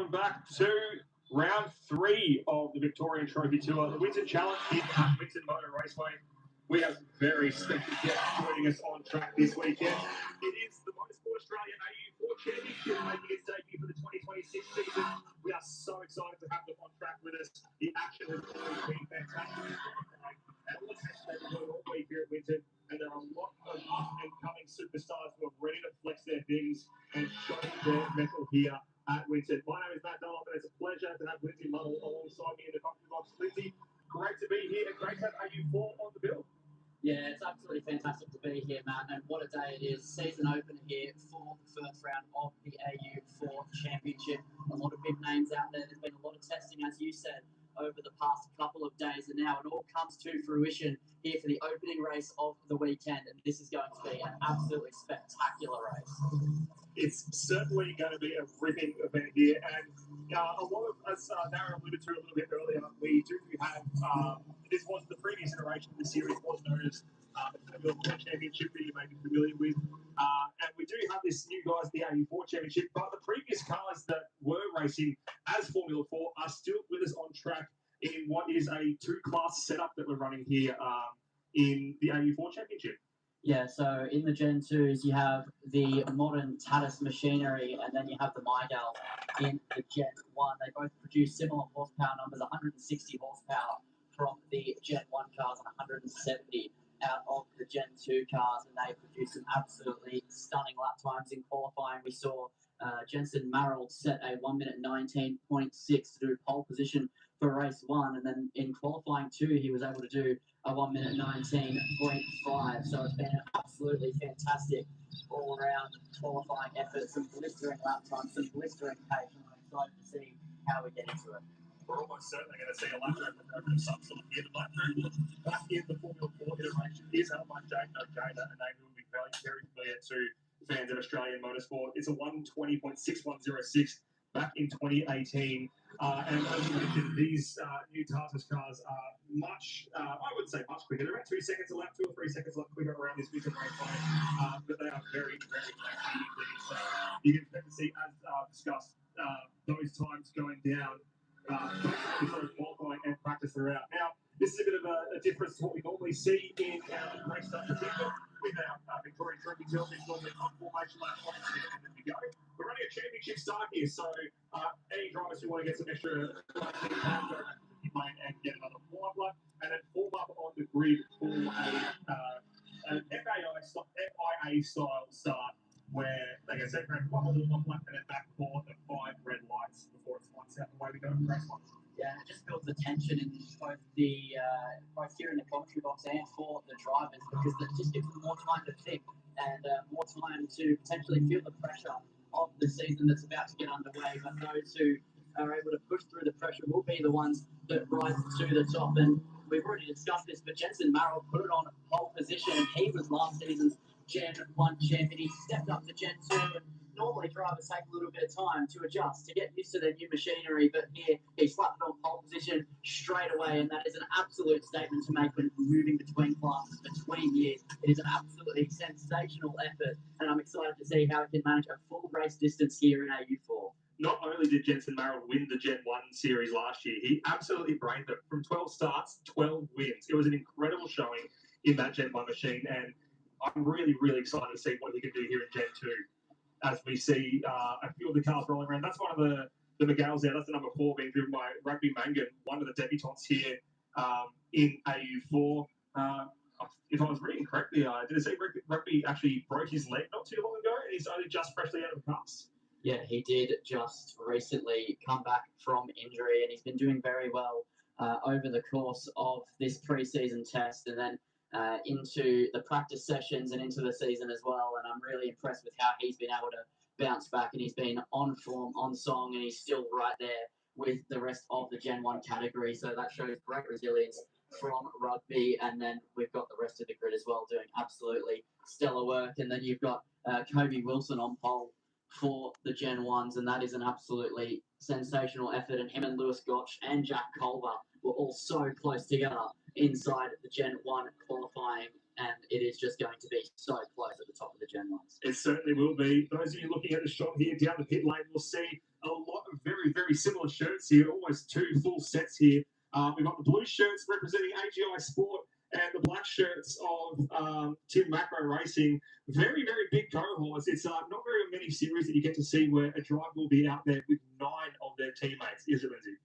welcome back to round 3 of the Victorian Trophy Tour, the Winton Challenge here at Winton Motor Raceway. We have very special guests joining us on track this weekend. It is the Motorsport Australia AU4 Championship making its debut for the 2026 season. We are so excited to have them on track with us. The action has always been fantastic. And let's mention they've been all week here at Winton, and there are a lot of incoming superstars who are ready to flex their things and show their mettle here at Winton. My name is Matt Dunlop, and it's a pleasure to have Lindsay Muddle alongside me in the commentary box. Lindsay, great to be here and great to have AU4 on the bill. Yeah, it's absolutely fantastic to be here, Matt, and what a day it is. Season opener here for the first round of the AU4 Championship. A lot of big names out there. There's been a lot of testing, as you said, over the past couple of days, and now it all comes to fruition here for the opening race of the weekend, and this is going to be an absolutely spectacular race. It's certainly going to be a ripping event here, and a lot of, as Darren alluded to a little bit earlier, we do have, this was the previous iteration of the series, was known as the Formula 4 Championship that you may be familiar with, and we do have this new guys, the AU4 Championship, but the previous cars that were racing as Formula 4 are still with us on track in what is a two-class setup that we're running here in the AU4 Championship. Yeah, so in the Gen 2s, you have the modern Tatis machinery, and then you have the Mygale in the Gen 1. They both produce similar horsepower numbers, 160 horsepower from the Gen 1 cars and 170 out of the Gen 2 cars, and they produce some absolutely stunning lap times in qualifying. We saw Jensen Marrold set a 1 minute 19.6 to do pole position for race 1, and then in qualifying 2, he was able to do a 1 minute 19.5. So it's been an absolutely fantastic all-around qualifying effort, some blistering lap times, some blistering pace, and I'm excited to see how we get into it. We're almost certainly going to see a lap record of some sort here. The lap record back in the Formula 4 iteration is held by Jake Nojada, a name who will be very, very familiar to fans of Australian motorsport. It's a 1:20.6106 back in 2018. And as you mentioned, these new Tatis cars are much, I wouldn't say much quicker. They're about 2 seconds a lap, 2 or 3 seconds a lap quicker around this Winton Raceway. But they are very, very fast indeed. So you can expect to see, as discussed, those times going down before qualifying and practice throughout. Now, this is a bit of a difference to what we normally see in our race stuff with our Victorian Trophy Tour. It's normally on formation lap 1 and then we go. We're running a championship start here, so any drivers who want to get some extra time go back to the pit lane and get another warm-up lap, and then form up on the grid for an FIA style start where they get set around 1 lap and then back for the 5 red lights before it's lights out. Away we go for race 1. Yeah, it just builds the tension in both here in the commentary box and for the drivers, because it just gives them more time to think and more time to potentially feel the pressure of the season that's about to get underway. But those who are able to push through the pressure will be the ones that rise to the top. And we've already discussed this, but Jensen Marrold put it on pole position, and he was last season's Gen 1 champion. He stepped up to Gen 2, and normally drivers take a little bit of time to adjust, to get used to their new machinery, but here he slapped it on pole position straight away, and that is an absolute statement to make when moving between classes, between years. It is an absolutely sensational effort, and I'm excited to see how he can manage a full race distance here in AU4. Not only did Jensen Marrold win the Gen 1 series last year, he absolutely brained it. From 12 starts, 12 wins. It was an incredible showing in that Gen 1 machine, and I'm really, really excited to see what he can do here in Gen 2. As we see a few of the cars rolling around. That's one of the Mygales there. That's the number 4 being driven by Rugby Mangan, one of the debutants here in AU4. If I was reading correctly, did it say Rugby actually broke his leg not too long ago, and he's only just freshly out of the cast? Yeah, he did just recently come back from injury, and he's been doing very well over the course of this pre-season test, and then into the practice sessions and into the season as well. And I'm really impressed with how he's been able to bounce back, and he's been on form, on song, and he's still right there with the rest of the Gen 1 category. So that shows great resilience from Rugby. And then we've got the rest of the grid as well doing absolutely stellar work. And then you've got Kobe Wilson on pole for the Gen 1s, and that is an absolutely sensational effort. And him and Lewis Gotch and Jack Culver were all so close together inside the Gen 1 qualifying, and it is just going to be so close at the top of the Gen 1s. It certainly will be. Those of you looking at the shot here down the pit lane will see a lot of very, very similar shirts here, almost two full sets here. We've got the blue shirts representing AGI Sport and the black shirts of Tim Macro Racing. Very, very big cohorts. It's not very many series that you get to see where a driver will be out there with 9 of their teammates, is it, Lindsay?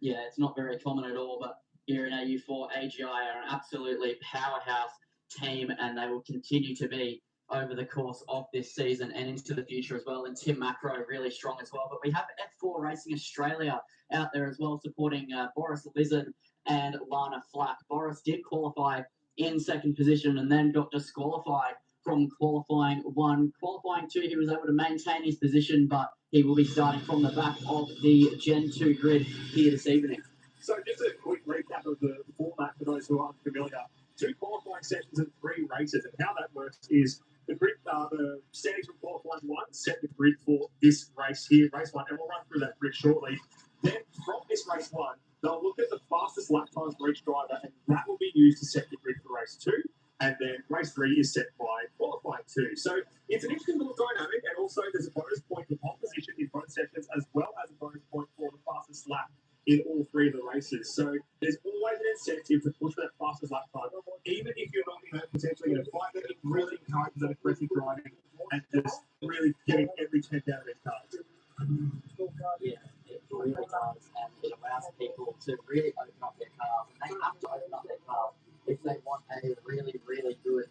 Yeah, it's not very common at all, but here in AU4, AGI are an absolutely powerhouse team, and they will continue to be over the course of this season and into the future as well. And Tim Macro really strong as well. But we have F4 Racing Australia out there as well, supporting Boris Lizard and Lana Flack. Boris did qualify in second position and then got disqualified from qualifying 1. Qualifying 2, he was able to maintain his position, but he will be starting from the back of the Gen 2 grid here this evening. So just a quick recap of the format for those who aren't familiar. 2 qualifying sessions and 3 races, and how that works is the grid, the standings from qualifying 1 set the grid for this race here, race 1, and we'll run through that grid shortly. Then from this race 1, they'll look at the fastest lap times for each driver, and that will be used to set the grid for race 2. And then race 3 is set by qualifying 2. So it's an interesting little dynamic, and also there's a bonus point for pole position in both sessions, as well as a bonus point for the fastest lap in all 3 of the races. So there's always an incentive to push that fastest lap time, even if you're not potentially in a fight. That it really encourages that aggressive driving and just really getting every 10 out of their cars. Yeah, it really does, and it allows people to really open up their cars, and they have to open up their cars if they want a really, really good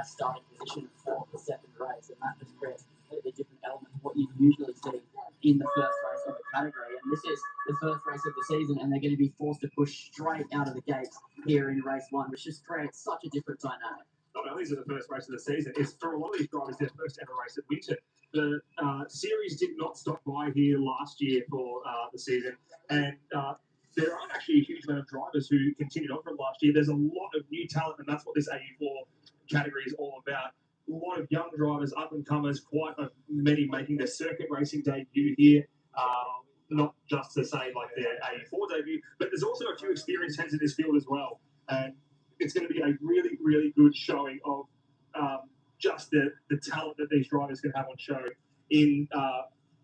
starting position for the second race, and that just creates a completely different element of what you usually see in the first race of the category. And this is the first race of the season, and they're going to be forced to push straight out of the gates here in race 1, which just creates such a different dynamic. Not only is it the first race of the season, it's for a lot of these drivers their first ever race at Winton. The series did not stop by here last year for the season, and there aren't actually a huge amount of drivers who continued on from last year. There's a lot of new talent, and that's what this AU4 category is all about. A lot of young drivers, up and comers, quite many making their circuit racing debut here. Not just to say like their AU4 debut, but there's also a few experienced heads in this field as well. And it's going to be a really, really good showing of just the talent that these drivers can have on show in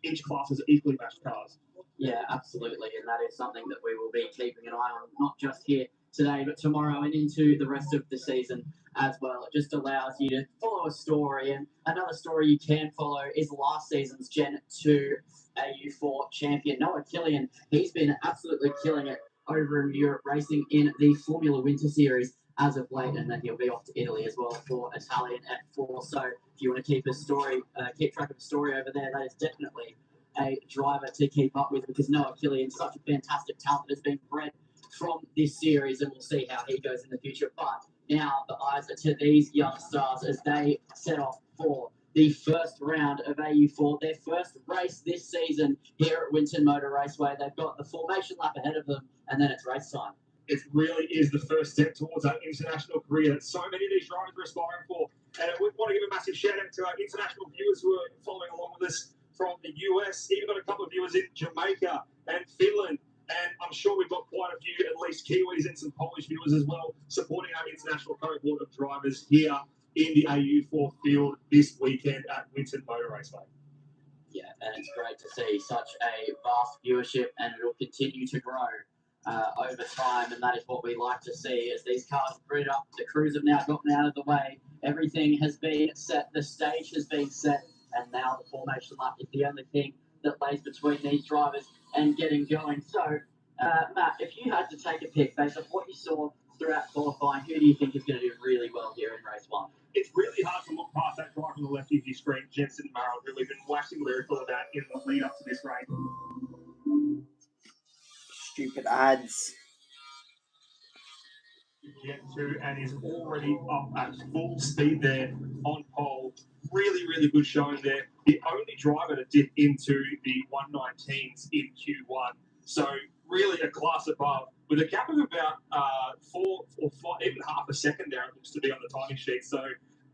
each class's equally matched cars. Yeah, absolutely. And that is something that we will be keeping an eye on, not just here today, but tomorrow and into the rest of the season as well. It just allows you to follow a story. And another story you can follow is last season's Gen 2 AU4 champion, Noah Killian. He's been absolutely killing it over in Europe, racing in the Formula Winter Series as of late, and then he'll be off to Italy as well for Italian F4. So if you want to keep track of a story over there, that is definitely a driver to keep up with, because Noah Killian is such a fantastic talent that has been bred from this series, and we'll see how he goes in the future. But now the eyes are to these young stars as they set off for the first round of AU4, their first race this season here at Winton Motor Raceway. They've got the formation lap ahead of them, and then it's race time. It really is the first step towards that international career that so many of these drivers are aspiring for. And we want to give a massive shout out to our international viewers who are following along with us from the US. Even got a couple of viewers in Jamaica and Finland. And I'm sure we've got quite a few, at least Kiwis and some Polish viewers as well, supporting our international cohort of drivers here in the AU4 field this weekend at Winton Motor Raceway. Yeah, and it's great to see such a vast viewership, and it will continue to grow over time, and that is what we like to see as these cars grid up. The crews have now gotten out of the way. Everything has been set. The stage has been set, and now the formation lap is the only thing that lays between these drivers and getting going. So, Matt, if you had to take a pick based on what you saw throughout qualifying, who do you think is going to do really well here in race 1? It's really hard to look past that driver on the left of your screen, Jensen Marrow, who we've been waxing lyrical about in the lead up to this race. Stupid ads. Jet 2 and is already up at full speed there on pole. Really, really good showing there. The only driver to dip into the 119s in Q1. So really a class above with a gap of about 4 or 5, even half a second there, it looks to be on the timing sheet. So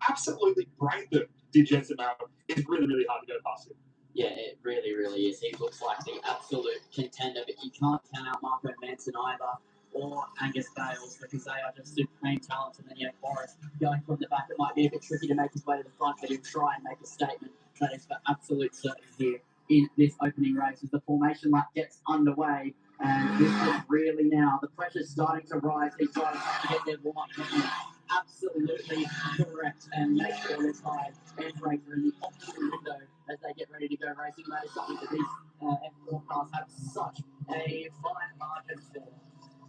absolutely brained them, did Jensen Marrow. It's really, really hard to go past him. Yeah, it really, really is. He looks like the absolute contender, but you can't count out Marco Manson either, or Angus Bales, because they are just supreme talents. And then you have Boris going from the back. It might be a bit tricky to make his way to the front, but he'll try and make a statement. That is for absolute certain here in this opening race as the formation lap gets underway. And this is really now, the pressure's starting to rise. These drivers have to get their warm-up technique absolutely correct and make sure their tires and brakes are in the optimal window as they get ready to go racing. That is something that these F4 cars have such a fine margin for.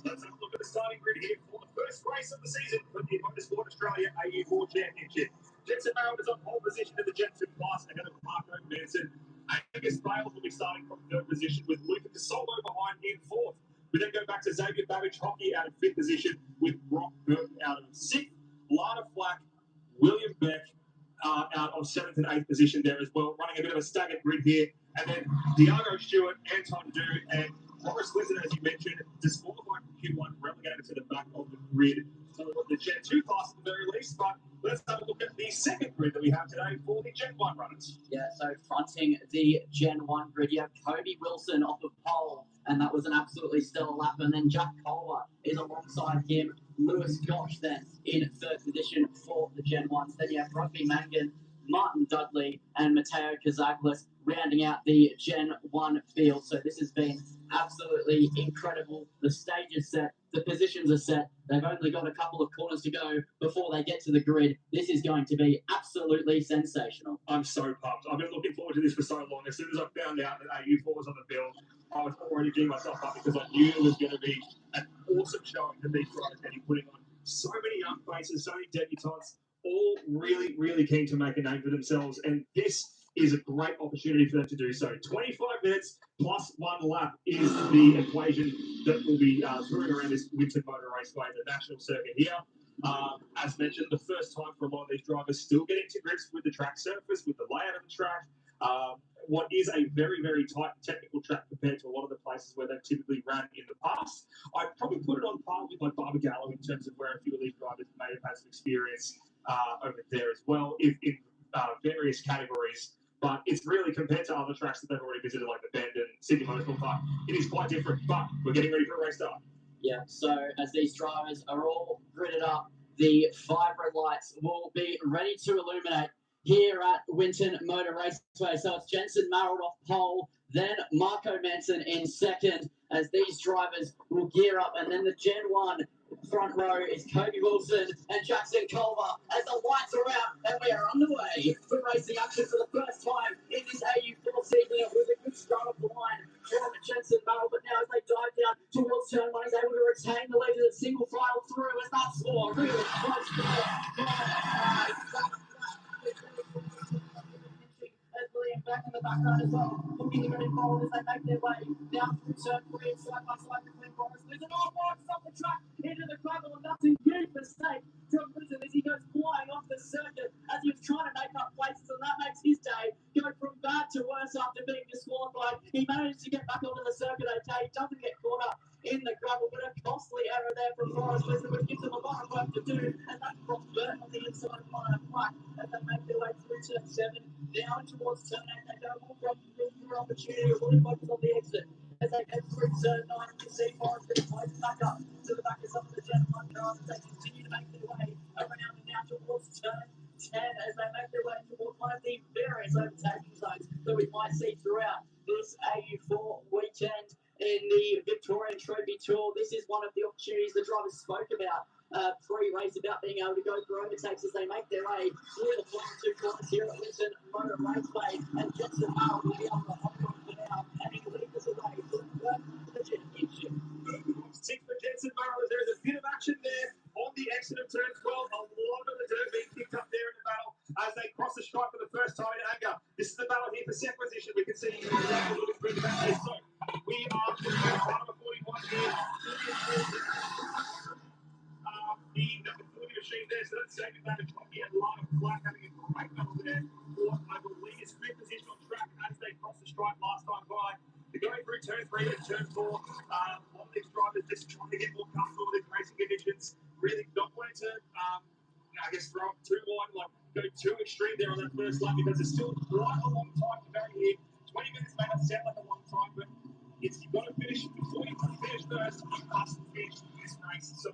Let's have a look at the starting grid here for the first race of the season for the Motorsport Australia AU4 Championship. Jensen Merrill is on pole position in the Jensen class ahead of Marco Manson. Angus Bales will be starting from third position with Luca Solo behind in fourth. We then go back to Xavier Babbage Hockey out of fifth position with Brock Burke out of sixth. Lana Flack, William Beck out of seventh and eighth position there as well, running a bit of a staggered grid here. And then Diago Stewart, Anton Du, and Morris Lizard, as you mentioned, disqualified from Q1, relegated to the back of the grid for the Gen 2 class at the very least. But let's have a look at the second grid that we have today for the Gen 1 runners. Yeah, so fronting the Gen 1 grid, you have Kobe Wilson off of pole, and that was an absolutely stellar lap. And then Jack Culver is alongside him. Lewis Gosh then in third position for the Gen 1s. Then you have Rugby Mangan, Martin Dudley, and Matteo Kazaklis rounding out the Gen 1 field. So this has been absolutely incredible. The stage is set, the positions are set. They've only got a couple of corners to go before they get to the grid. This is going to be absolutely sensational. I'm so pumped. I've been looking forward to this for so long. As soon as I found out that AU4 was on the bill, I was already gearing myself up because I knew it was going to be an awesome showing for these riders that he's putting on. So many young faces, so many debutantes, all really, really keen to make a name for themselves. And this is a great opportunity for them to do so. 25 minutes plus one lap is the equation that will be touring around this Winton Motor Raceway, the national circuit here. As mentioned, the first time for a lot of these drivers still getting to grips with the track surface, with the layout of the track. What is a very, very tight technical track compared to a lot of the places where they've typically ran in the past. I'd probably put it on par with like Barbagallo in terms of where a few of these drivers may have had some experience over there as well, in various categories. But it's really, compared to other tracks that they've already visited, like the Bend and Sydney Motorsport Park, it is quite different. But we're getting ready for a race start. Yeah, so as these drivers are all gridded up, the 5 red lights will be ready to illuminate here at Winton Motor Raceway. So it's Jensen Merrill off pole, then Marco Manson in second as these drivers will gear up. And then the Gen 1 front row is Kobe Wilson and Jackson Culver as the lights are out and we are underway for racing action for the first time in this AU4 season with a good start off the line from Jensen Merrill. But now as they dive down towards turn 1, he's able to retain the lead of the single file through as that's for really close to back in the background as well, looking to get involved as they make their way down through turn 3 and side by side between Boris. There's an off off the track into the gravel, and that's a huge mistake from Lizard as he goes flying off the circuit as he was trying to make up places, and that makes his day go from bad to worse after being disqualified. He managed to get back onto the circuit okay, doesn't get caught up in the gravel, but a costly error there from Boris Lizard, which gives him a lot of work to do, and that's Brock Burke on the inside line of Black as they make their way through turn 7. Down towards turn 8, they go more from the opportunity to really focus on the exit. As they head through turn 9, you can see Forrest getting close back up to the back of some of the Gen 1 cars as they continue to make their way around and now towards turn 10 as they make their way towards one of the various overtaking zones that we might see throughout this AU4 weekend in the Victorian Trophy Tour. This is one of the opportunities the drivers spoke about pre-race, about being able to go through overtakes as they make their way through the final 2 corners here at Winton Motor Raceway. And Jensen Merrill will be able to hold on for now, and he leads us away to the championship. 6 for Jensen Merrill. There's a bit of action there on the exit of turn 12. A lot of the dirt being picked up there in the battle as they cross the stripe for the first time in anger. This is the battle here for second position. We can see looking through the back. So we are part of a 41 here. The Flutie machine there, so that's David Babbage Hockey and Lana Flack having a great battle there for, I believe, it's 5th position on track as they crossed the stripe last time by. They're going through turn 3 and turn 4. A lot of these drivers just trying to get more comfortable with the racing conditions, really not wanting to, I guess, throw up too wide, like go too extreme there on that first lap because it's still quite a long time to go here. 20 minutes may not sound like a long time, but you've got to finish before you finish first. You must finish this race. So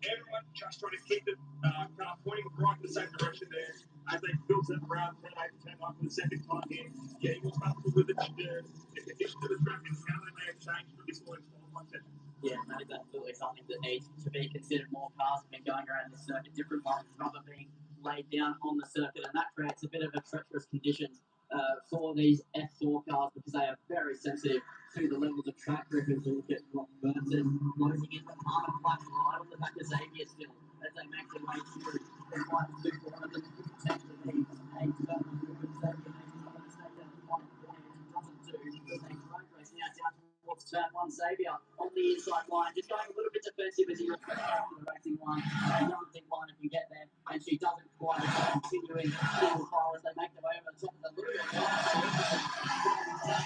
Everyone just trying to keep the car pointing right in the same direction there as they filter around 10 8 10 9 for the second time here. Getting more comfortable with the condition of the track and how they may have changed from this morning's qualifying session. Yeah, that is absolutely something that needs to be considered. More cars have been going around this circuit, different lines of rubber being laid down on the circuit, and that creates a bit of a treacherous conditions for these F4 cars because they are very sensitive to the levels of track grip. If you look at Rock Burton closing in the part of black right on the back of Xavier still as they make their way through the final two corners of the potential lead. And Xavier makes another mistake down the final corner, doesn't do the next road race now down towards turn one. Xavier on the inside line, just going a little bit defensive as he reflects back to the racing line. I don't think Lana can get there, and she doesn't quite. Continuing single file as they make their way over the top of the little bit. As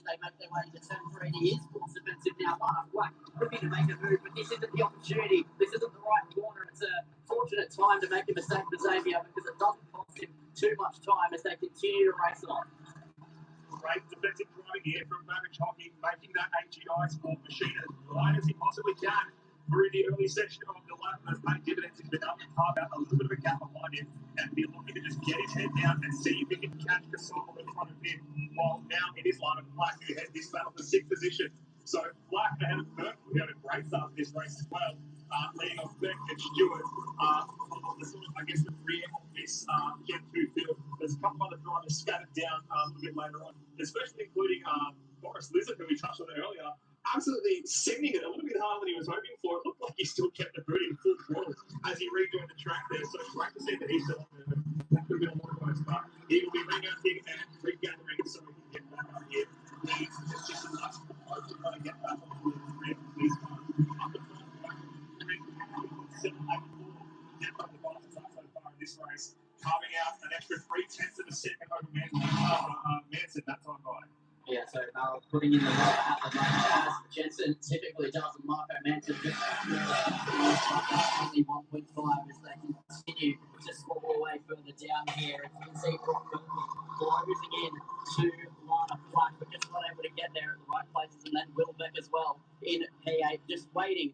they make their way into turn three, he is force defensive now. Lana Black looking to make a move, but this isn't the opportunity. This isn't the right corner. It's a fortunate time to make a mistake for Xavier because it doesn't cost him too much time as they continue to race on. Great defensive driving here from Savage Hockey, making that HEI sport machine as wide as he possibly can through the early section of the lap. Has paid dividends. He's been able to carve out a little bit of a gap behind him and be looking to just get his head down and see if he can catch Casolo in front of him. While now it is Lana Black who heads this battle for sixth position. So Black ahead of Burke, we had a great start to this race as well. Leading off Beck and Stewart, the sort of, I guess, the rear of this Gen 2 field. There's a couple other drivers scattered down a little bit later on, especially including Boris Lizard, who we touched on earlier, absolutely sending it a little bit harder than he was hoping for. It looked like he still kept the boot in full throttle as he rejoined the track there. So it's great to see that he's still on there. That could have been a lot worse, but he will be regathering and regathering so we can get back up here. He's just a nice approach to try to get back onto the rear of these cars. Up the front, 784. They've got the fastest up so far in this race, carving out an extra 0.3 of a second over Manson that time by. Yeah, so putting in the rubber at the moment, as Jensen typically does, and Marco Manson just only 1.5 as they continue to score away further down here. As you can see, Brock closing in to Lana Black, but just not able to get there at the right places, and then Will Beck as well in P8, just waiting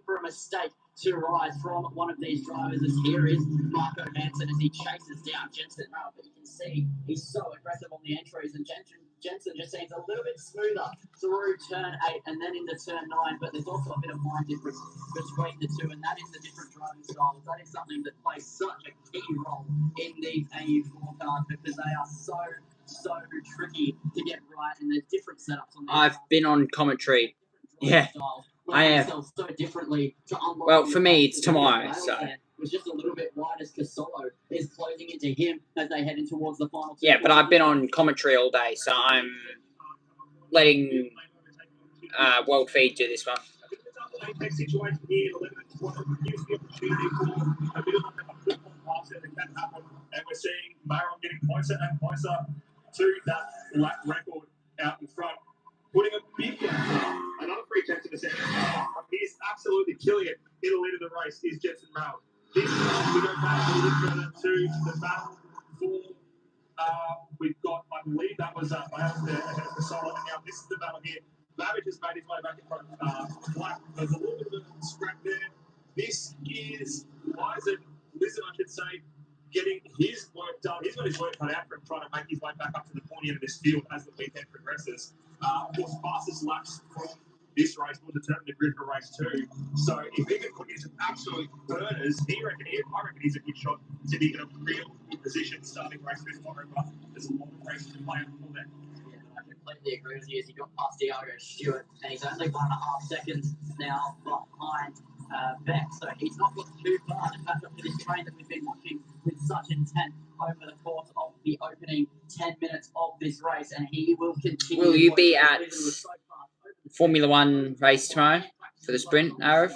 for a mistake to rise from one of these drivers. As here is Marco Manson as he chases down Jensen Rao, but you can see he's so aggressive on the entries, and Jensen just seems a little bit smoother through turn 8 and then into turn 9, but there's also a bit of line difference between the two, and that is the different driving styles. That is something that plays such a key role in these AU4 cars because they are so tricky to get right, and there's different setups on these I've been on commentary. Yeah, I have. So differently to Well, for me, it's tomorrow, so. Was just a little bit wide as Casolo is closing into him as they head in towards the final two. Yeah, but I've been on commentary all day, so I'm letting World Feed do this one. Situation here, gives the opportunity for a bit of a football pass that can happen, and we're seeing Maron getting closer and closer to that lap record out in front, putting a big gap. Another 0.3 of a second. He's absolutely killing it in the lead of the race is Jensen Rao. This we go back a little bit further to the battle for. We've got, I believe that was Miles there ahead of the solo, and now this is the battle here. Babbage has made his way back in front of Black. There's a little bit of a scrap there. This is Lizard, I should say, getting his work done. He's got his work cut out for him, trying to make his way back up to the pointy end of this field as the weekend progresses. Of course, fastest laps from this race will determine the grid for race 2. So if he can put in some absolute burners, I reckon he's a good shot to be in a real good position starting race 2 tomorrow. But there's a lot of races to play out before then. Yeah, I completely agree with you. As he got past Diego Stewart, and he's only 1.5 seconds now behind Beck. So he's not got too far to catch up to this train that we've been watching with such intent over the course of the opening 10 minutes of this race, and he will continue. Will you be at Formula 1 race tomorrow for the sprint, Arif?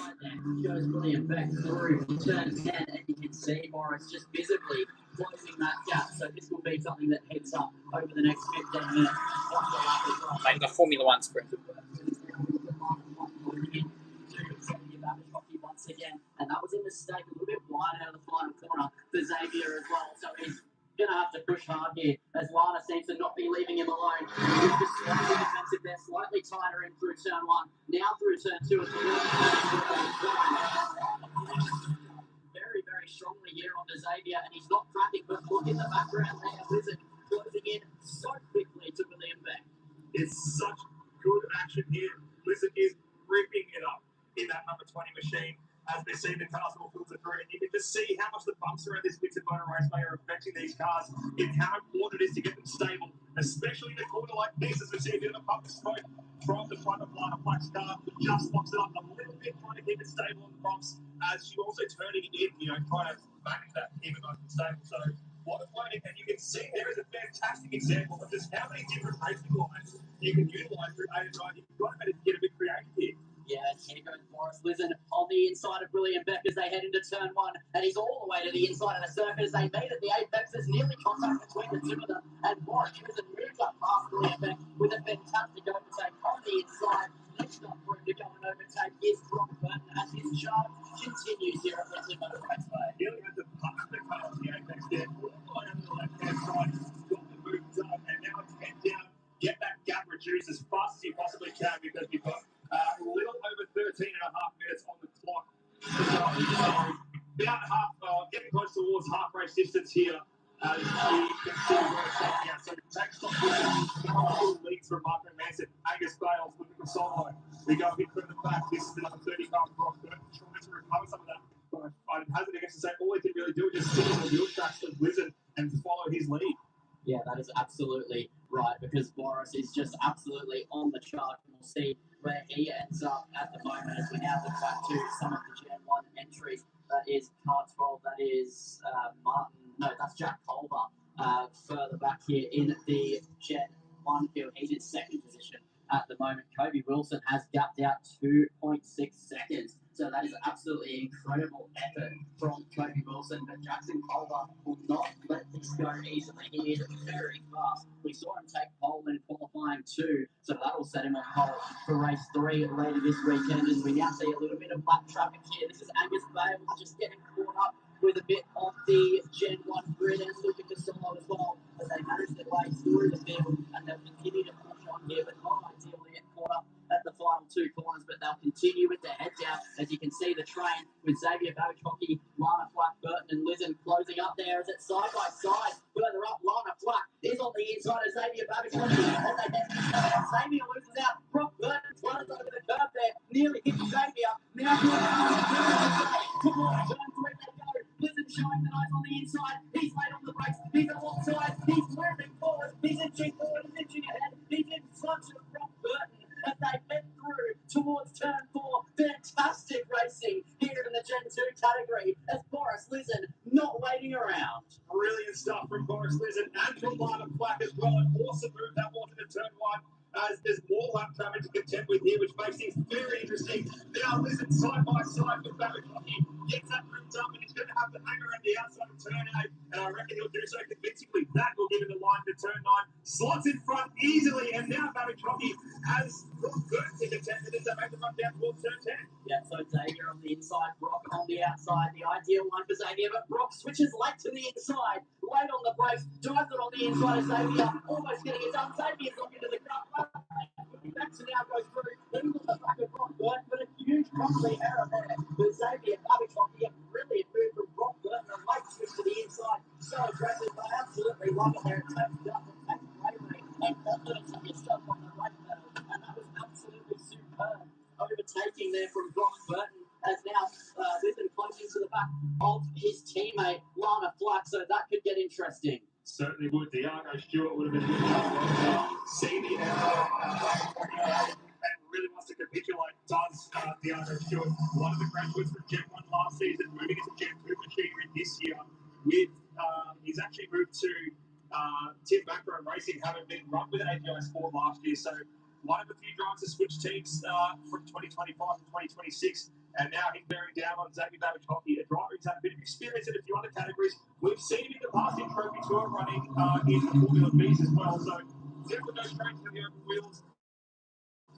Goes William Beck through turn 10, and you can see Morris just visibly closing that gap. So this will be something that heads up over the next 15 minutes. Like the Formula 1 sprint. Once again, and that was a mistake, a little bit wide out of the final corner for Xavier as well. So he's going to have to push hard here as Lana seems to not be leaving him alone. He's just slightly defensive there, slightly tighter in through turn 1. Now through turn 2 as well. in the background there. Lizard closing in so quickly to William Beck. It's such good action here. Lizard is ripping it up in that number 20 machine as they see the cars all filter through. And you can just see how much the bumps around this Winton Motor Raceway are affecting these cars and how important it is to get them stable, especially in a corner like this as we see a bit of a pump of smoke from the front of Lana Black's car. Just locks it up a little bit, trying to keep it stable on the bumps as she's also turning it in, trying to manage that, keep it nice and stable. So what a floating, and you can see there is a fantastic example of just how many different racing lines you can utilise through 8 and 9. You've got to get a bit creative here. Yeah, here goes Boris Lizard on the inside of William Beck as they head into turn 1, and he's all the way to the inside of the circuit as they meet at the apex. There's nearly contact between the two of them, and Boris Lizard moves up past William Beck with a fantastic overtake on the inside. Next up for him to go and overtake is Brock Burton as his charge continues here at Winton Motor Raceway. Nearly had to punch the car on the apex there, all the way on the left-hand side, got the move done, and now it's head down, get that gap reduced as fast as you possibly can because you've got a little over 13 and a half minutes on the clock. So about half, getting close towards half race distance here. As we can see where it's taking out. So next stop leads from Marco Manson. Angus Bales looking for solo. We go a bit further back. This is the number 30 car from Brock Burton, trying to recover some of that. But I hazard against to say all he can really do is just sit on the wheel tracks with Lizard and follow his lead. Yeah, that is absolutely right because Boris is just absolutely on the chart. And we'll see where he ends up at the moment as we now look back to some of the Gen 1 entries. That is car 12, that is Martin, no, that's Jack Culver. Further back here in the Gen 1 field, he's in second position at the moment. Kobe Wilson has gapped out 2.6 seconds. So that is absolutely incredible effort from Kobe Wilson, but Jackson Culver will not let this go easily. He is very fast. We saw him take pole in qualifying 2, so that will set him on pole for race 3 later this weekend. As we now see a little bit of black traffic here. This is Angus Bales just getting caught up with a bit of the Gen 1 grid and looking to solo as well as they manage their way through the field, and they'll continue to push on here, but not ideally get caught up at the final 2 corners, but they'll continue with their head down. As you can see, the train with Xavier Babichocki, Lana Flack, Burton and Lizard closing up there as it's side by side. Further up, Lana Flack is on the inside of Xavier Babichocki. Xavier loses out. Brock Burton runs over the curb there, nearly hits Xavier. Now towards turn 3 they go. Lizard showing the nose on the inside. He's late on the brakes. He's alongside. He's moving forward. He's inching forward. He's inching ahead. He's in front of Brock Burton as they head through towards turn 4. Fantastic racing here in the Gen 2 category as Boris Lizard not waiting around. Brilliant stuff from Boris Lizard and from Lana Flack as well. An awesome move that was into turn 1 as there's more lap traffic to contend with here, which makes things very interesting. Now Lizard side by side with Babichocki gets that moved up and he's going to have to hang around the outside of turn 8, and I reckon he'll do so convincingly. That will give him the line to turn 9. Slots in front easily, and now Babichocki has Brock Burton to contend with as they make the run down towards turn 10. Yeah, so Xavier on the inside, Brock on the outside. The ideal line for Xavier, but Brock switches late to the inside, late on the brakes, drives it on the inside of Xavier, almost getting it done. Xavier's looking to the car. Back to now goes through, then on the back of Brock Burton, but a huge costly error there with Xavier Babichocki. A brilliant move from Brock Burton, a late switch to the inside. So aggressive, I absolutely love it there. It takes it up and takes bravery and confidence of yourself on the brake pedal, and that was absolutely superb. Overtaking there from Brock Burton as now Lizard closing to the back of his teammate Lana Flack, so that could get interesting. Certainly would. Diago Stewart would have been good enough to see the error and really wants to capitulate. Does Diago Stewart, one of the graduates from Gen 1 last season, moving into Gen 2 machinery this year. With he's actually moved to Tim Macro Racing, having been run with an API Sport last year. So one of the few drivers to switch teams from 2025 to 2026. And now he's bearing down on Xavier Babichocki, a driver who's had a bit of experience in a few other categories. We've seen him in the past in Trophy Tour running in the Formula Bs as well. So definitely no strange to the open wheels.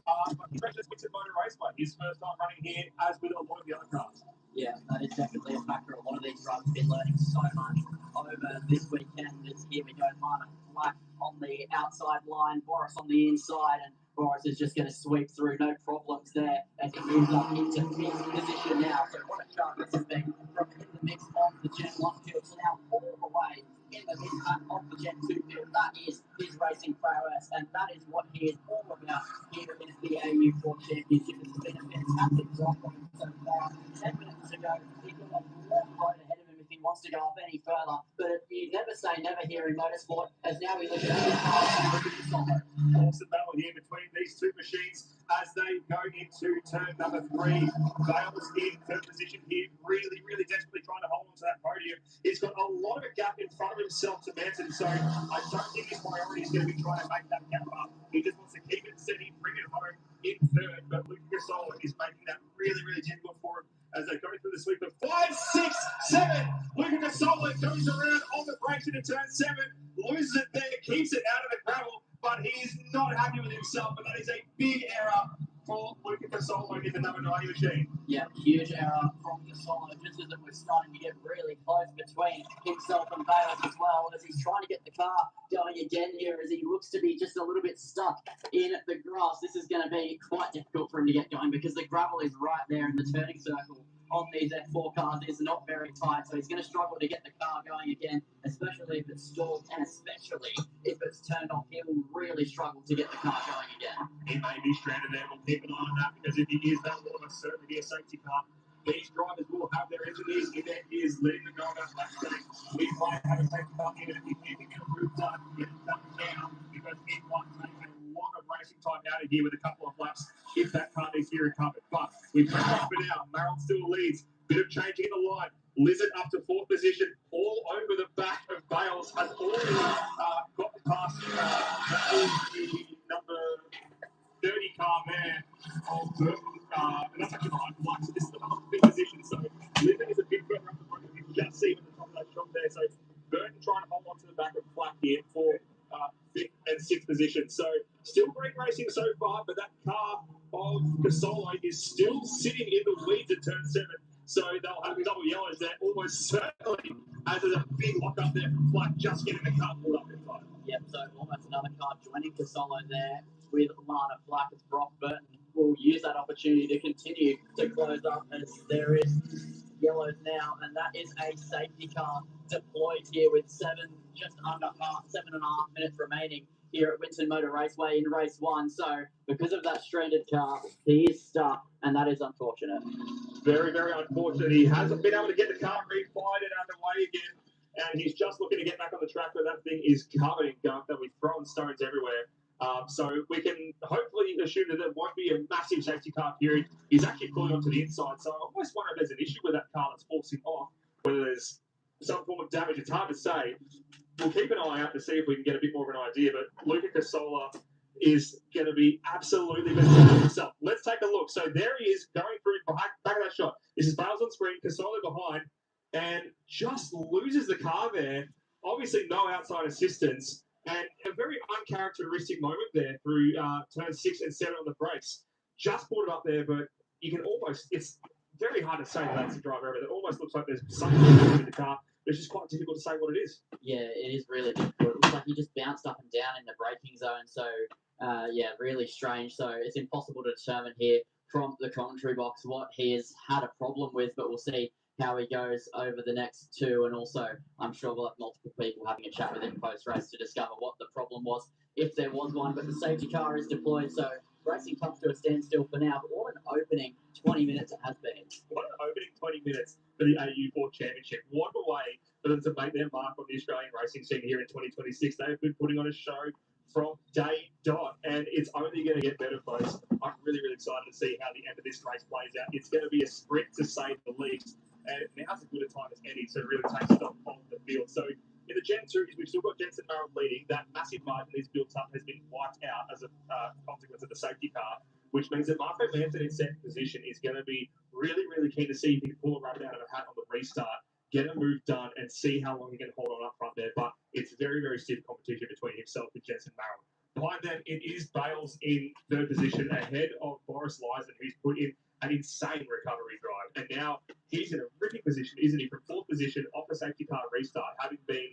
But congratulations to Motor Raceway. His first time running here, as with a lot of the other cars. Yeah, that is definitely a factor. A lot of these drivers have been learning so much over this weekend. As here we go, Lana Flack on the outside line, Boris on the inside, and Boris is just going to sweep through, no problems there as he moves up into 5th position now. So what a chart this has been from in the mix of the Gen 1 field. So now all the way in the mid-cut of the Gen 2 field. That is his racing prowess, and that is what he is all about here in the AU4 Championship. It's been a fantastic drop on him so far. 10 minutes ago, he's got a long road ahead of him if he wants to go up any further, but you never say never here in motorsport, as now we look at his car and look at the solo. Awesome battle here between these two machines as they go into turn number 3. Bales in third position here, really, really desperately trying to hold on to that podium. He's got a lot of a gap in front of himself to Manson, so I don't think his priority is going to be trying to make that gap up. He just wants to keep it steady, bring it home in third, but Luke Gasol is making that really, really difficult for him as they go through the sweep of 5, 6, 7. Luca Gasola goes around on the brakes into turn 7, loses it there, keeps it out of the gravel, but he's not happy with himself, and that is a big error for Luca Gasola in the number 9 machine. Yeah, huge error from Gasolo, just as it was starting to get really close between himself and Bales as well, as he's trying to get the car going again here, as he looks to be just a little bit stuck in the grass. This is going to be quite difficult for him to get going because the gravel is right there in the turning circle on these F4 cars is not very tight, so he's going to struggle to get the car going again, especially if it's stalled and especially if it's turned off. He will really struggle to get the car going again. He may be stranded there. We'll keep an eye on that because if he is, that will almost certainly be a safety car. These drivers will have their engineers in their ears letting them go about that stage. We might have a safety car here if you can get a move done, get it done now, because it might take a lot of racing time out of here with a couple of laps if that car needs to be recovered. But we've got it for now. Merrill still leads. Bit of changing in the line. Lizard up to 4th position, all over the back of Bales, has already got past that is the number 30 car there of Burton. And that's actually behind Flux. So this is the big position. So Lizard is a bit further up the front. You can just see him at the top of that shot there. So Burton trying to hold on to the back of Flack here for 5th and 6th position. So still great racing so far, but that car of Gasolo is still sitting in the weeds at turn 7. So they'll have double yellows there almost certainly, as there's a big lock up there from Flack just getting the car pulled up in front. Yep, so almost another car joining Gasolo there with Lana Flack as Brock Burton will use that opportunity to continue to close up as there is yellows now, and that is a safety car deployed here with just under 7.5 minutes remaining here at Winton Motor Raceway in race 1. So because of that stranded car, he is stuck, and that is unfortunate. Very, very unfortunate. He hasn't been able to get the car refired and underway again, and he's just looking to get back on the track where that thing is covered in gunk that we've thrown stones everywhere. So we can hopefully assume that there won't be a massive safety car period. He's actually pulling onto the inside, so I almost wonder if there's an issue with that car that's forcing off, whether there's some form of damage. It's hard to say. We'll keep an eye out to see if we can get a bit more of an idea, but Luca Casola is going to be absolutely beside himself. Let's take a look. So there he is going through back of that shot. This is Bales on screen, Casola behind, and just loses the car there. Obviously no outside assistance, and a very uncharacteristic moment there through turn 6 and 7 on the brakes. Just brought it up there, but you can almost, it's very hard to say that that's a driver error. It almost looks like there's something in the car. It's just quite difficult to say what it is. Yeah, it is really difficult. It looks like he just bounced up and down in the braking zone. So, yeah, really strange. So it's impossible to determine here from the commentary box what he has had a problem with, but we'll see how he goes over the next 2. And also, I'm sure we'll have multiple people having a chat with him post-race to discover what the problem was, if there was one. But the safety car is deployed, so racing comes to a standstill for now. But what an opening 20 minutes it has been. What an opening 20 minutes for the AU4 Championship. What a way for them to make their mark on the Australian racing scene here in 2026. They have been putting on a show from day dot, and it's only going to get better, folks. I'm really, really excited to see how the end of this race plays out. It's going to be a sprint, to say the least, and now's as good a time as any to really take stock of the field. So in the Gen 2, we've still got Jensen Merrill leading. That massive margin he's built up has been wiped out as a consequence of the safety car, which means that Marco Manson in second position is going to be really, really keen to see if he can pull a rabbit out of a hat on the restart, get a move done, and see how long he can hold on up front there. But it's very, very stiff competition between himself and Jensen Merrill. Behind them, it is Bales in third position, ahead of Boris Lyson, who's put in an insane recovery drive. And now he's in a ripping position, isn't he, from 4th position off the safety car restart, having been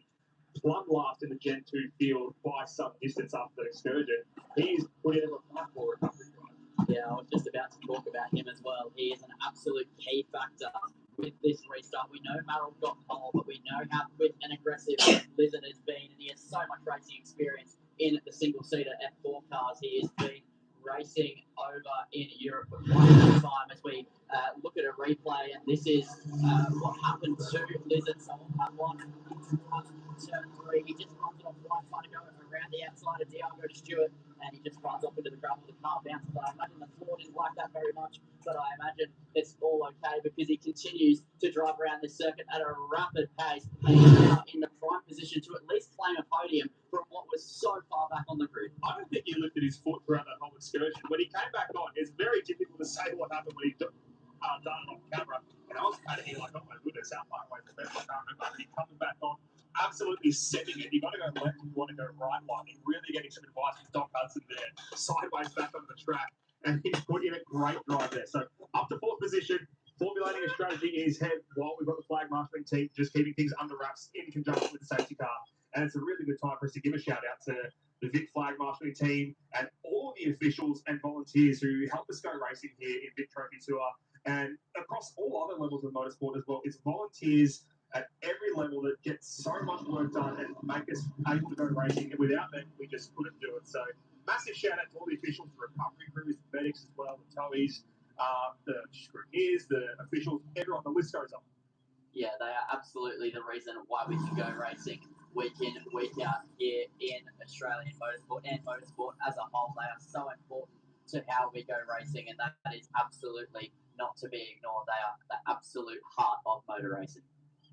plumb last in the Gen 2 field by some distance after that excursion. He's put in a remarkable recovery drive. Yeah, I was just about to talk about him as well. He is an absolute key factor with this restart. We know Merrill got pole, but we know how quick and aggressive Lizard has been, and he has so much racing experience in the single-seater F4 cars. He has been racing over in Europe for quite some time as we look at a replay, and this is what happened to Lizard. So on that one, turn 3, he just runs it off right, trying to go around the outside of Diago Stewart, and he just runs off into the gravel. The car bounces. I imagine the floor didn't like that very much, but I imagine it's all okay because he continues to drive around this circuit at a rapid pace, and he's now in the prime position to at least claim a podium from what was so far back on the grid. I don't think he lifted his foot throughout that whole excursion. When he came back on, it's very difficult to say what happened when he done it off camera. And I was kind of here like, oh my goodness, how far away from the best? I can't remember. But he coming back on, absolutely setting it. You got to go left if you want to go right, Lightning. Really getting some advice from Doc Hudson there. Sideways back on the track. And he's put in a great drive there. So up to 4th position. Formulating a strategy in his head while we've got the flag marshalling team just keeping things under wraps in conjunction with the safety car. And it's a really good time for us to give a shout out to the Vic flag marshalling team and all the officials and volunteers who help us go racing here in Vic Trophy Tour and across all other levels of motorsport as well. It's volunteers at every level that get so much work done and make us able to go racing. And without them, we just couldn't do it. So massive shout out to all the officials, the recovery crews, the medics as well, the towies, the scrutineers, the officials, everyone. The list goes on. Yeah, they are absolutely the reason why we can go racing week in, week out here in Australian motorsport and motorsport as a whole. They are so important to how we go racing, and that is absolutely not to be ignored. They are the absolute heart of motor racing.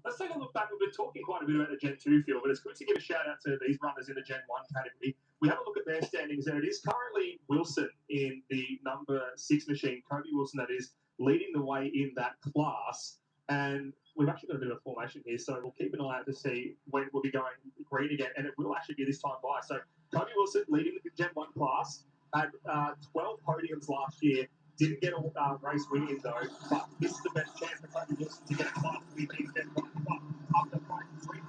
Let's take a look back. We've been talking quite a bit about the Gen 2 field, but it's good to give a shout out to these runners in the Gen 1 category. We have a look at their standings there. It is currently Wilson in the number 6 machine, Kobe Wilson, that is leading the way in that class. And we've actually got a bit of a formation here, so we'll keep an eye out to see when we'll be going green again, and it will actually be this time by. So Kobe Wilson leading the Gen 1 class, had 12 podiums last year. Didn't get a race win in though, but this is the best chance for Kobe Wilson to get a class win in Gen 1 up the front 3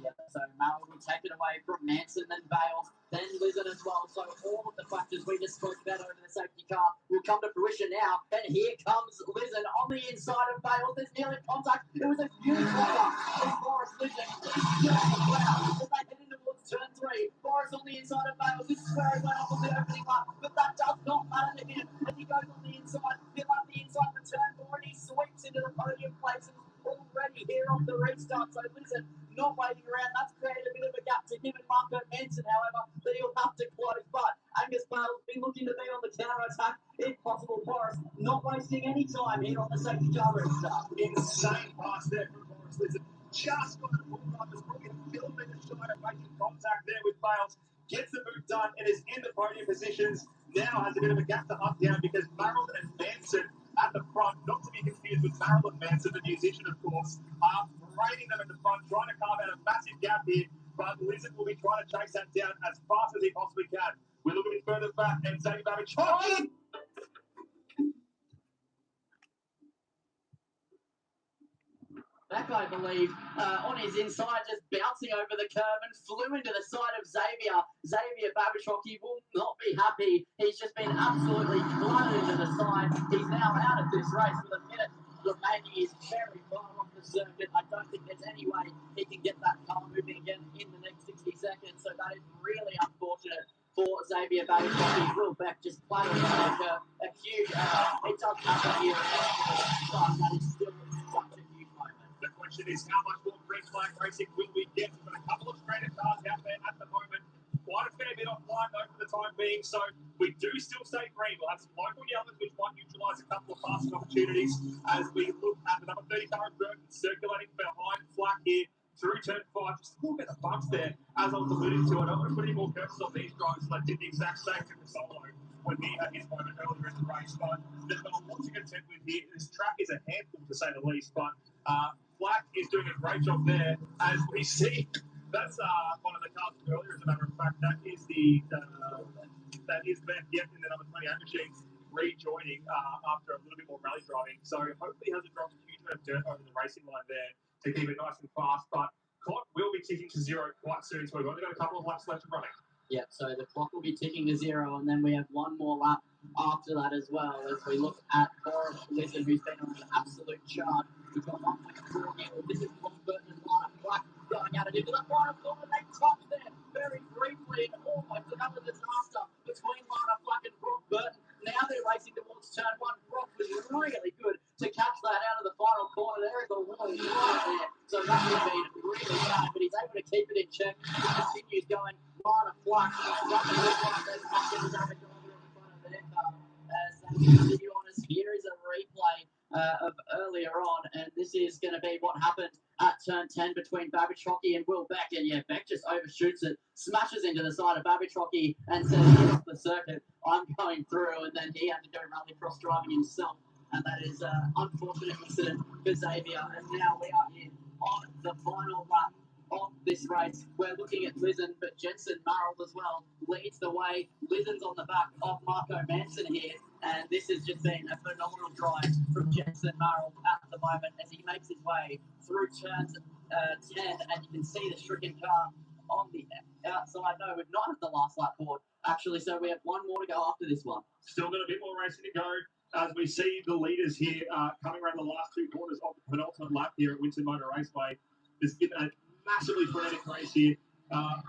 Yeah, so Mal will take it away from Manson, then Bales, then Lizard as well. So all of the factors we just spoke about over the safety car will come to fruition now. And here comes Lizard on the inside of Bales. There's nearly contact. It was a huge blocker from Boris Lizard. As they head in towards turn 3, Boris on the inside of Bales. This is where he went off on the opening lap, but that does not matter to him as he goes on the inside. He'll have the inside of the turn 4 and he sweeps into the podium places already here on the restart. So Lizard not waiting around. That's created a bit of a gap to him and Marco Manson, however, that he'll have to close. But Angus Bale's been looking to be on the counter-attack if possible. Boris not wasting any time here on the safety car restart. Insane pass there from Boris Lizard. Just got the full run. There's probably a millimetre shy of making contact there with Bales. Gets the move done and is in the podium positions. Now has a bit of a gap to hunt down because Merrill and Manson at the front, not to be confused with Marilyn Manson, the musician, of course, are parading them at the front, trying to carve out a massive gap here. But Lizard will be trying to chase that down as fast as he possibly can. We're looking further back and Zane Babbage. Back, I believe, on his inside, just bouncing over the curb and flew into the side of Xavier. Xavier Babichok, he will not be happy. He's just been absolutely flooded into the side. He's now out of this race with a minute remaining. He's very far off the circuit. I don't think there's any way he can get that car moving again in the next 60 seconds. So that is really unfortunate for Xavier Babichok. He's real back, just flattering like a huge, it does happen here, but that is still such a huge moment. The question is, how much more green flag racing will we get? We've got a couple of straighter cars out there at the moment. Quite a fair bit offline though for the time being, so we do still stay green. We'll have some local yellows which might neutralise a couple of passing opportunities as we look at the number 30 car of Burton circulating behind Flack here through turn 5. Just a little bit of bumps there, as I was alluding to. I don't want to put any more curses on these drivers, so they did the exact same thing with Solo when he had his moment earlier in the race. But there's got a lot to contend with here. This track is a handful to say the least, but Flack is doing a great job there, as we see. That's one of the cars from earlier, as a matter of fact. That is Van Giep in the number 28 machine rejoining after a little bit more rally driving. So hopefully he hasn't dropped a huge amount of dirt over the racing line there to keep it nice and fast. But clock will be ticking to 0 quite soon, so we've only got a couple of laps left of running. Yep, so the clock will be ticking to 0, and then we have one more lap after that as well, as we look at Boris Lizard, who's been on an absolute chart He's got one draw here. This is Ross Burton and Lana Black going out into the final corner. They touch there very briefly and almost another disaster between Lana Black and Brock Burton. Now they're racing towards turn one. Brock was really good to catch that out of the final corner. There is a wall right there. So that would have been really bad, but he's able to keep it in check. He continues going. Lana Black running the front. There's fucking damage over in front of their car. As they continue on, as here is a replay of earlier on, and this is going to be what happened at turn 10 between Babbage Hockey and Will Beck. And yeah, Beck just overshoots it, smashes into the side of Babbage Hockey, and says, "Get off the circuit, I'm going through." And then he had to go rallycross driving himself, and that is an unfortunate incident for Xavier. And now we are in on the final lap of this race. We're looking at Lizen, but Jensen Marrold as well leads the way. Lizen's on the back of Marco Manson here, and this has just been a phenomenal drive from Jensen Marrold at the moment as he makes his way through turns 10, and you can see the stricken car on the outside. No, we've not had the last lap board, actually, so we have one more to go after this one. Still got a bit more racing to go as we see the leaders here coming around the last two corners of the penultimate lap here at Winton Motor Raceway. There's been a massively frenetic race here.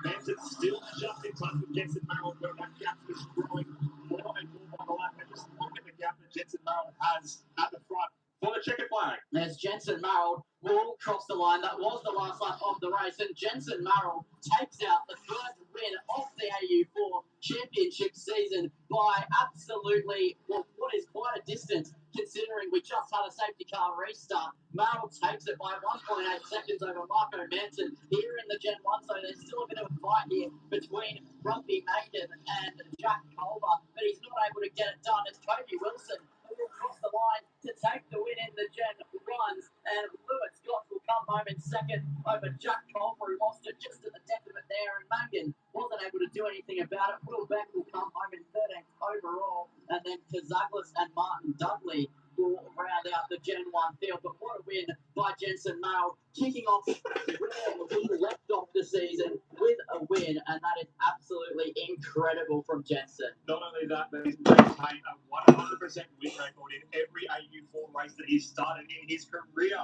Manson still just in touch with Jensen Marrold, but that gap is growing more and more by the lap. And just look at the gap that Jensen Marrold has at the front for the checkered flag. There's Jensen Marrold will cross the line. That was the last lap of the race, and Jensen Marrold takes out the first win of the AU4 Championship season by absolutely, well, what is quite a distance considering we just had a safety car restart. Marrold takes it by 1.8 seconds over Marco Manson here in the Gen 1, so there's still a bit of a fight here between Rumpy Macon and Jack Culver, but he's not able to get it done. It's Cody Wilson who will cross the line to take the win in the Gen 1s, and Lewis Scott will come home in second over Jack Culver, who lost it just at the death of it there, and Mangan wasn't able to do anything about it. Will Beck will come home in 13th overall, and then Kazaglis and Martin Dudley will round out the Gen 1 field. But what a win by Jensen Marrold, kicking off where he left off the season with a win, and that is absolutely incredible from Jensen. Not only that, but he's maintained a 100% win record in every AU4 race that he's started in his career.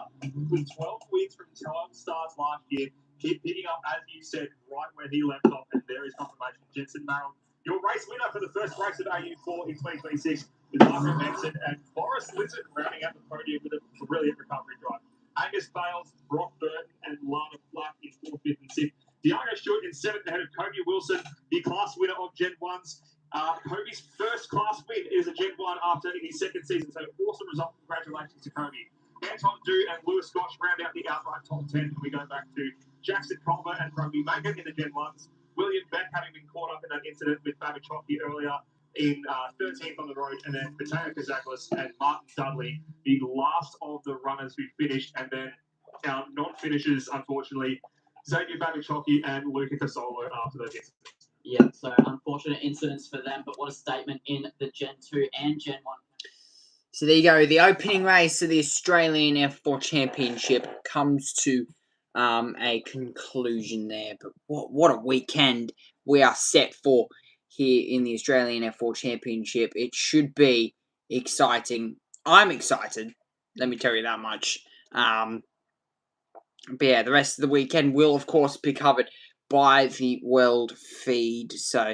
With 12 wins from 12 starts last year, keep picking up, as you said, right where he left off, and there is confirmation. Jensen Marrold, your race winner for the first race of AU4 in 2026, with Marco Manson and Forrest Lizen rounding out the podium with a brilliant recovery drive. Angus Bales, Brock Burton, and Lana Black in 4th, 5th, and 6th. Diago Stewart in 7th ahead of Kobe Wilson, the class winner of Gen 1s. Kobe's first class win is a Gen 1 after his second season, so awesome result. Congratulations to Kobe. Anton Du and Lewis Scott round out the outright top 10, and we go back to Jackson Culver and Rumpy Macon in the Gen 1s. William Beck having been caught up in that incident with Babbage Hockey earlier in 13th on the road, and then Mateo Kazaklis and Martin Dudley, the last of the runners who finished, and then our non-finishers, unfortunately, Xavier Babbage Hockey and Luca Casolo after those incidents. Yeah, so unfortunate incidents for them, but what a statement in the Gen 2 and Gen 1. So there you go. The opening race of the Australian F4 Championship comes to a conclusion there. But what a weekend we are set for here in the Australian F4 Championship. It should be exciting. I'm excited. Let me tell you that much. But yeah, the rest of the weekend will, of course, be covered by the World Feed. So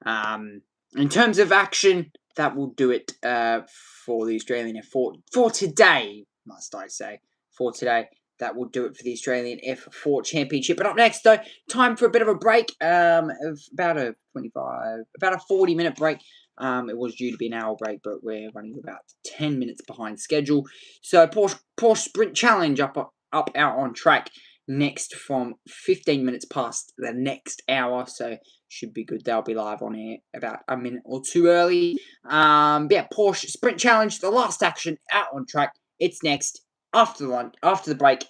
in terms of action, that will do it for the Australian F4. For today, must I say. For today, that will do it for the Australian F4 Championship. But up next, though, time for a bit of a break of about a 40-minute break. It was due to be an hour break, but we're running about 10 minutes behind schedule. So Porsche Sprint Challenge up out on track next from 15 minutes past the next hour. So should be good. They'll be live on air about a minute or two early. Yeah, Porsche Sprint Challenge, the last action out on track. It's next after the break.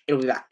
It'll be back.